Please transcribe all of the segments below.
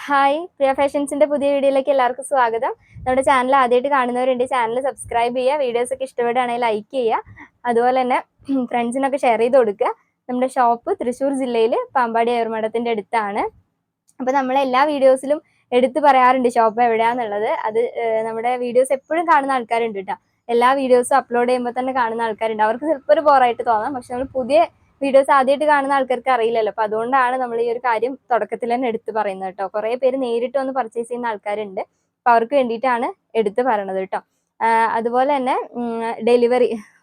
Hi പ്രിയ ഫാഷൻസിന്റെ പുതിയ വീഡിയോയിലേക്ക് എല്ലാവർക്കും സ്വാഗതം. നമ്മുടെ ചാനൽ ആദ്യമായിട്ട് കാണുന്നവരുണ്ട്, ചാനൽ സബ്സ്ക്രൈബ് ചെയ്യുക, വീഡിയോസ് ഒക്കെ ഇഷ്ടപ്പെടുകയാണെങ്കിൽ ലൈക്ക് ചെയ്യുക, അതുപോലെ തന്നെ ഫ്രണ്ട്സിനൊക്കെ ഷെയർ ചെയ്ത് കൊടുക്കുക. നമ്മുടെ ഷോപ്പ് തൃശ്ശൂർ ജില്ലയിൽ പാമ്പാടി അയർമഠത്തിന്റെ അടുത്താണ്. അപ്പോൾ നമ്മൾ എല്ലാ വീഡിയോസിലും എടുത്തു പറയാറുണ്ട് ഷോപ്പ് എവിടെയാണെന്നുള്ളത്. അത് നമ്മുടെ വീഡിയോസ് എപ്പോഴും കാണുന്ന ആൾക്കാരുണ്ട് കേട്ടോ. എല്ലാ വീഡിയോസും അപ്ലോഡ് ചെയ്യുമ്പോൾ തന്നെ കാണുന്ന ആൾക്കാരുണ്ട്. അവർക്ക് ചിലപ്പോൾ ഒരു ബോറായിട്ട് തോന്നാം, പക്ഷെ നമ്മൾ പുതിയ വീഡിയോസ് ആദ്യമായിട്ട് കാണുന്ന ആൾക്കാർക്ക് അറിയില്ലല്ലോ. അപ്പോൾ അതുകൊണ്ടാണ് നമ്മൾ ഈ ഒരു കാര്യം തുടക്കത്തിൽ തന്നെ എടുത്ത് പറയുന്നത് കേട്ടോ. കുറേ പേര് നേരിട്ട് വന്ന് പർച്ചേസ് ചെയ്യുന്ന ആൾക്കാരുണ്ട്, അപ്പോൾ അവർക്ക് വേണ്ടിയിട്ടാണ് എടുത്ത് പറയണത് കേട്ടോ. അതുപോലെ തന്നെ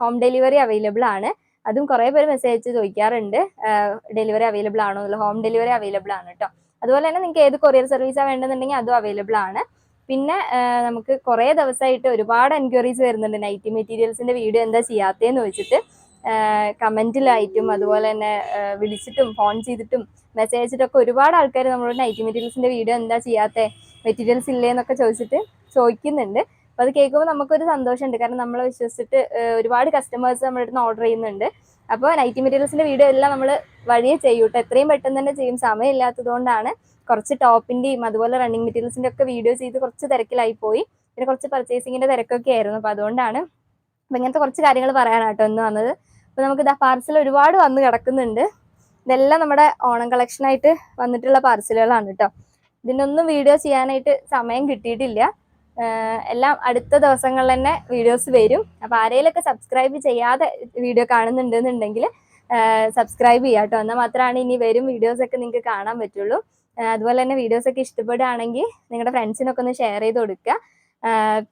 ഹോം ഡെലിവറി അവൈലബിൾ ആണ്. അതും കുറേ പേര് മെസ്സേജ് അയച്ച് ചോദിക്കാറുണ്ട്, ഡെലിവറി അവൈലബിൾ ആണോ എന്നുള്ള. ഹോം ഡെലിവറി അവൈലബിൾ ആണ് കേട്ടോ. അതുപോലെ തന്നെ നിങ്ങൾക്ക് ഏത് കൊറിയർ സർവീസാണ് വേണ്ടതെന്നുണ്ടെങ്കിൽ അതും അവൈലബിൾ ആണ്. പിന്നെ നമുക്ക് കുറേ ദിവസമായിട്ട് ഒരുപാട് എൻക്വയറീസ് വരുന്നുണ്ട്, നൈറ്റി മെറ്റീരിയൽസിന്റെ വീഡിയോ എന്താ ചെയ്യാത്തതെന്ന് ചോദിച്ചിട്ട്. കമന്റിലായിട്ടും അതുപോലെ തന്നെ വിളിച്ചിട്ടും ഫോൺ ചെയ്തിട്ടും മെസ്സേജ് അയച്ചിട്ടൊക്കെ ഒരുപാട് ആൾക്കാർ നമ്മളോട് നൈറ്റി മെറ്റീരിയൽസിന്റെ വീഡിയോ എന്താ ചെയ്യാത്ത, മെറ്റീരിയൽസ് ഇല്ലേ എന്നൊക്കെ ചോദിക്കുന്നുണ്ട്. അപ്പോൾ അത് കേൾക്കുമ്പോൾ നമുക്കൊരു സന്തോഷമുണ്ട്, കാരണം നമ്മളെ വിശ്വസിച്ചിട്ട് ഒരുപാട് കസ്റ്റമേഴ്സ് നമ്മുടെ അടുത്ത് ഓർഡർ ചെയ്യുന്നുണ്ട്. അപ്പോൾ നൈറ്റി മെറ്റീരിയൽസിന്റെ വീഡിയോ എല്ലാം നമ്മൾ വഴിയെ ചെയ്യൂട്ടോ, എത്രയും പെട്ടെന്ന് തന്നെ ചെയ്യും. സമയമില്ലാത്തതുകൊണ്ടാണ് കുറച്ച് ടോപ്പിന്റെയും അതുപോലെ റണ്ണിങ് മെറ്റീരിയൽസിന്റെ ഒക്കെ വീഡിയോ ചെയ്ത് കുറച്ച് തിരക്കിലായി പോയി. പിന്നെ കുറച്ച് പർച്ചേസിങ്ങിന്റെ തിരക്കൊക്കെ ആയിരുന്നു. അപ്പോൾ അതുകൊണ്ടാണ് ഇങ്ങനത്തെ കുറച്ച് കാര്യങ്ങൾ പറയാനാട്ടോ ഇന്ന് വന്നത്. അപ്പോൾ നമുക്ക് പാർസൽ ഒരുപാട് വന്ന് കിടക്കുന്നുണ്ട്. ഇതെല്ലാം നമ്മുടെ ഓണം കളക്ഷനായിട്ട് വന്നിട്ടുള്ള പാർസലുകളാണ് കേട്ടോ. ഇതിനൊന്നും വീഡിയോ ചെയ്യാനായിട്ട് സമയം കിട്ടിയിട്ടില്ല. എല്ലാം അടുത്ത ദിവസങ്ങളിൽ തന്നെ വീഡിയോസ് വരും. അപ്പോൾ ആരെങ്കിലുമൊക്കെ സബ്സ്ക്രൈബ് ചെയ്യാതെ വീഡിയോ കാണുന്നുണ്ടെന്നുണ്ടെങ്കിൽ സബ്സ്ക്രൈബ് ചെയ്യാം കേട്ടോ. എന്നാൽ മാത്രമാണ് ഇനി വരും വീഡിയോസൊക്കെ നിങ്ങൾക്ക് കാണാൻ പറ്റുള്ളൂ. അതുപോലെ തന്നെ വീഡിയോസൊക്കെ ഇഷ്ടപ്പെടുകയാണെങ്കിൽ നിങ്ങളുടെ ഫ്രണ്ട്സിനൊക്കെ ഒന്ന് ഷെയർ ചെയ്ത് കൊടുക്കുക.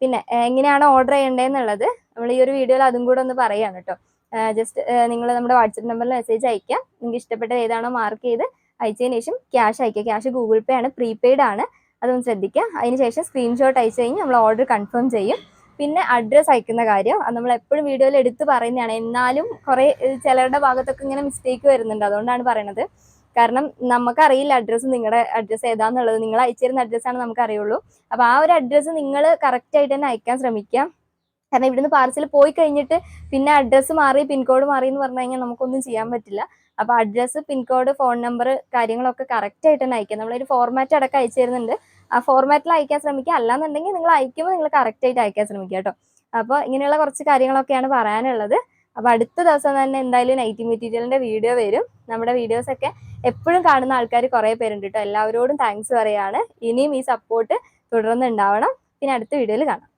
പിന്നെ എങ്ങനെയാണ് ഓർഡർ ചെയ്യേണ്ടതെന്നുള്ളത് നമ്മൾ ഈ ഒരു വീഡിയോയിൽ അതും കൂടെ ഒന്ന് പറയുകയാണ് കേട്ടോ. ജസ്റ്റ് നിങ്ങൾ നമ്മുടെ വാട്സപ്പ് നമ്പറിൽ മെസ്സേജ് അയക്കുക. നിങ്ങൾക്ക് ഇഷ്ടപ്പെട്ട ഏതാണോ മാർക്ക് ചെയ്ത് അയച്ചതിന് ശേഷം ക്യാഷ് അയക്കുക. ക്യാഷ് ഗൂഗിൾ പേ ആണ്, പ്രീപെയ്ഡ് ആണ്, അതൊന്ന് ശ്രദ്ധിക്കുക. അതിനുശേഷം സ്ക്രീൻഷോട്ട് അയച്ചു കഴിഞ്ഞ് നമ്മൾ ഓർഡർ കൺഫേം ചെയ്യും. പിന്നെ അഡ്രസ്സ് അയക്കുന്ന കാര്യം അത് നമ്മൾ എപ്പോഴും വീഡിയോയിൽ എടുത്ത് പറയുന്നതാണ്. എന്നാലും കുറേ ചിലരുടെ ഭാഗത്തൊക്കെ ഇങ്ങനെ മിസ്റ്റേക്ക് വരുന്നുണ്ട്, അതുകൊണ്ടാണ് പറയണത്. കാരണം നമുക്കറിയില്ല അഡ്രസ്സ്, നിങ്ങളുടെ അഡ്രസ്സ് ഏതാണെന്നുള്ളത്. നിങ്ങൾ അയച്ചിരുന്ന അഡ്രസ്സാണ് നമുക്ക് അറിയുള്ളൂ. അപ്പോൾ ആ ഒരു അഡ്രസ്സ് നിങ്ങൾ കറക്റ്റ് ആയിട്ട് തന്നെ അയക്കാൻ ശ്രമിക്കുക. കാരണം ഇവിടുന്ന് പാർസൽ പോയി കഴിഞ്ഞിട്ട് പിന്നെ അഡ്രസ്സ് മാറി പിൻകോഡ് മാറി എന്ന് പറഞ്ഞു കഴിഞ്ഞാൽ നമുക്കൊന്നും ചെയ്യാൻ പറ്റില്ല. അപ്പോൾ അഡ്രസ്സ്, പിൻകോഡ്, ഫോൺ നമ്പർ കാര്യങ്ങളൊക്കെ കറക്റ്റ് ആയിട്ട് തന്നെ അയക്കുക. നമ്മളൊരു ഫോർമാറ്റ് അടക്കം അയച്ചു തരുന്നുണ്ട്, ആ ഫോർമാറ്റിൽ അയക്കാൻ ശ്രമിക്കുക. അല്ലാന്നുണ്ടെങ്കിൽ നിങ്ങൾ അയക്കുമ്പോൾ നിങ്ങൾ കറക്റ്റ് ആയിട്ട് അയക്കാൻ ശ്രമിക്കുക കേട്ടോ. അപ്പോൾ ഇങ്ങനെയുള്ള കുറച്ച് കാര്യങ്ങളൊക്കെയാണ് പറയാനുള്ളത്. അപ്പോൾ അടുത്ത ദിവസം തന്നെ എന്തായാലും നൈറ്റി മെറ്റീരിയലിന്റെ വീഡിയോ വരും. നമ്മുടെ വീഡിയോസൊക്കെ എപ്പോഴും കാണുന്ന ആൾക്കാർ കുറേ പേരുണ്ട് കേട്ടോ. എല്ലാവരോടും താങ്ക്സ് പറയാണ്. ഇനിയും ഈ സപ്പോർട്ട് തുടർന്നുണ്ടാവണം. പിന്നെ അടുത്ത വീഡിയോയിൽ കാണാം.